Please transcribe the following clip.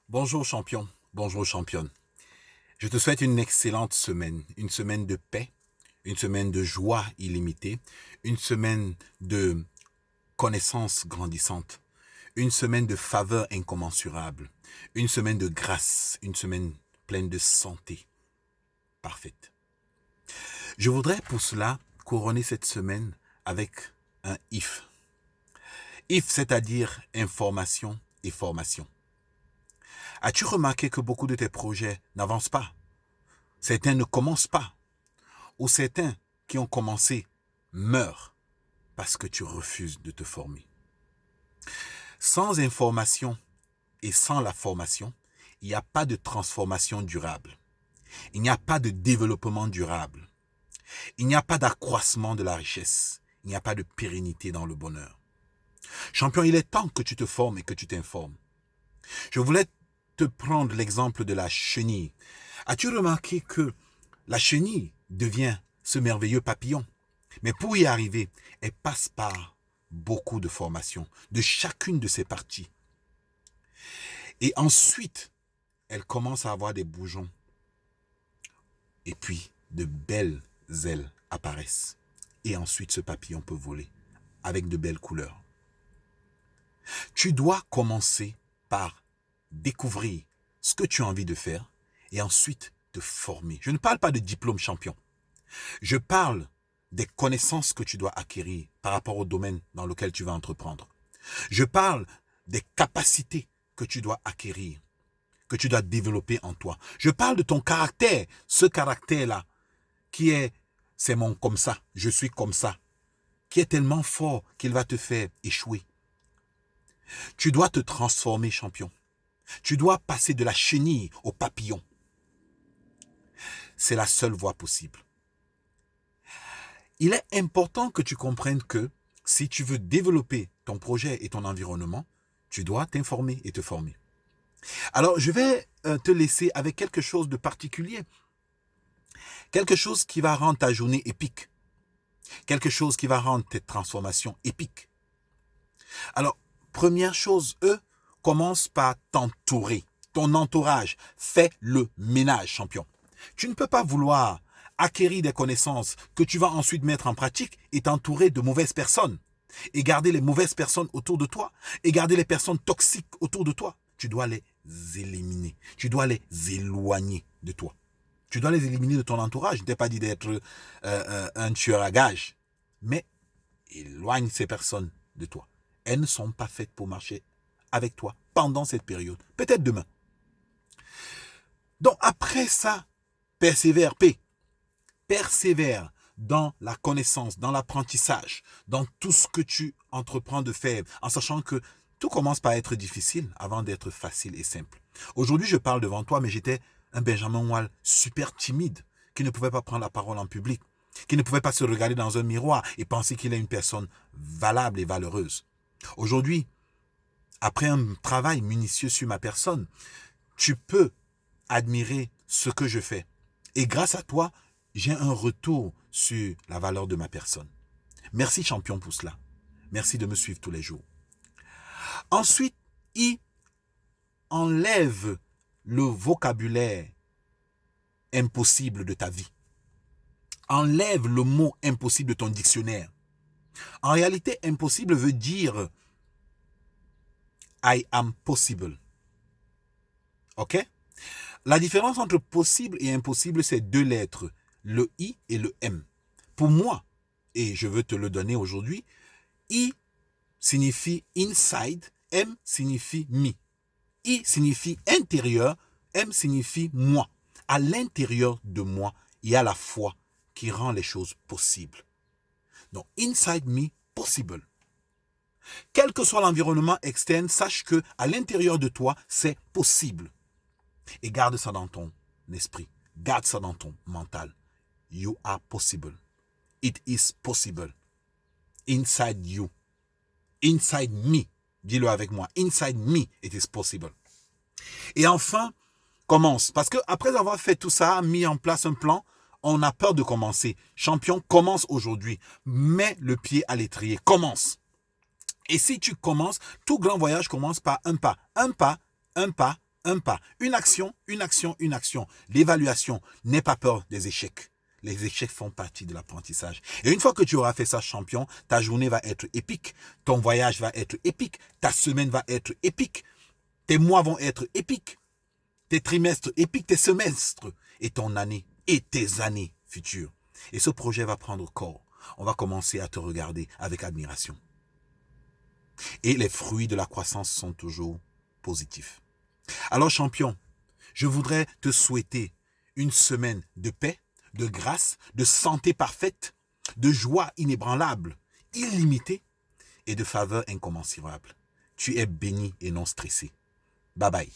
Bonjour champion, bonjour championne. Je te souhaite une excellente semaine, une semaine de paix, une semaine de joie illimitée, une semaine de connaissances grandissantes, une semaine de faveur incommensurable, une semaine de grâce, une semaine pleine de santé parfaite. Je voudrais pour cela couronner cette semaine avec un if. If, c'est-à-dire information et formation. As-tu remarqué que beaucoup de tes projets n'avancent pas? Certains ne commencent pas. Ou certains qui ont commencé meurent parce que tu refuses de te former. Sans information et sans la formation, il n'y a pas de transformation durable. Il n'y a pas de développement durable. Il n'y a pas d'accroissement de la richesse. Il n'y a pas de pérennité dans le bonheur. Champion, il est temps que tu te formes et que tu t'informes. Je voulais te prendre l'exemple de la chenille. As-tu remarqué que la chenille devient ce merveilleux papillon? Mais pour y arriver, elle passe par beaucoup de formations de chacune de ses parties. Et ensuite, elle commence à avoir des bourgeons. Et puis, de belles ailes apparaissent. Et ensuite, ce papillon peut voler avec de belles couleurs. Tu dois commencer par découvrir ce que tu as envie de faire et ensuite te former. Je ne parle pas de diplôme champion. Je parle des connaissances que tu dois acquérir par rapport au domaine dans lequel tu vas entreprendre. Je parle des capacités que tu dois acquérir, que tu dois développer en toi. Je parle de ton caractère, ce caractère-là, qui est, c'est mon comme ça, je suis comme ça, qui est tellement fort qu'il va te faire échouer. Tu dois te transformer, champion. Tu dois passer de la chenille au papillon. C'est la seule voie possible. Il est important que tu comprennes que si tu veux développer ton projet et ton environnement, tu dois t'informer et te former. Alors, je vais te laisser avec quelque chose de particulier. Quelque chose qui va rendre ta journée épique. Quelque chose qui va rendre tes transformations épiques. Alors, première chose, commence par t'entourer. Ton entourage, fais le ménage, champion. Tu ne peux pas vouloir acquérir des connaissances que tu vas ensuite mettre en pratique et t'entourer de mauvaises personnes. Et garder les mauvaises personnes autour de toi. Et garder les personnes toxiques autour de toi. Tu dois les éliminer. Tu dois les éloigner de toi. Tu dois les éliminer de ton entourage. Je ne t'ai pas dit d'être un tueur à gages. Mais éloigne ces personnes de toi. Elles ne sont pas faites pour marcher avec toi pendant cette période. Peut-être demain. Donc après ça, persévère, P. Persévère dans la connaissance, dans l'apprentissage, dans tout ce que tu entreprends de faire, en sachant que tout commence par être difficile avant d'être facile et simple. Aujourd'hui, je parle devant toi, mais j'étais un Benjamin Wall super timide, qui ne pouvait pas prendre la parole en public, qui ne pouvait pas se regarder dans un miroir et penser qu'il est une personne valable et valeureuse. Aujourd'hui, après un travail minutieux sur ma personne, tu peux admirer ce que je fais. Et grâce à toi, j'ai un retour sur la valeur de ma personne. Merci champion pour cela. Merci de me suivre tous les jours. Ensuite, I enlève le vocabulaire impossible de ta vie. Enlève le mot impossible de ton dictionnaire. En réalité, impossible veut dire I am possible. Ok? La différence entre possible et impossible, c'est deux lettres, le I et le M. Pour moi, et je veux te le donner aujourd'hui, I signifie inside, M signifie me. I signifie intérieur, M signifie moi. À l'intérieur de moi, il y a la foi qui rend les choses possibles. Donc, inside me, possible. Quel que soit l'environnement externe, sache que à l'intérieur de toi, c'est possible. Et garde ça dans ton esprit. Garde ça dans ton mental. You are possible. It is possible. Inside you. Inside me. Dis-le avec moi. Inside me, it is possible. Et enfin, commence. Parce que après avoir fait tout ça, mis en place un plan, on a peur de commencer. Champion, commence aujourd'hui. Mets le pied à l'étrier. Commence. Et si tu commences, tout grand voyage commence par un pas. Un pas, un pas, un pas, une action, une action, une action. L'évaluation, n'aie pas peur des échecs. Les échecs font partie de l'apprentissage. Et une fois que tu auras fait ça, champion, ta journée va être épique, ton voyage va être épique, ta semaine va être épique, tes mois vont être épiques, tes trimestres épiques, tes semestres, et ton année, et tes années futures. Et ce projet va prendre corps. On va commencer à te regarder avec admiration. Et les fruits de la croissance sont toujours positifs. Alors, champion, je voudrais te souhaiter une semaine de paix, de grâce, de santé parfaite, de joie inébranlable, illimitée et de faveur incommensurable. Tu es béni et non stressé. Bye bye.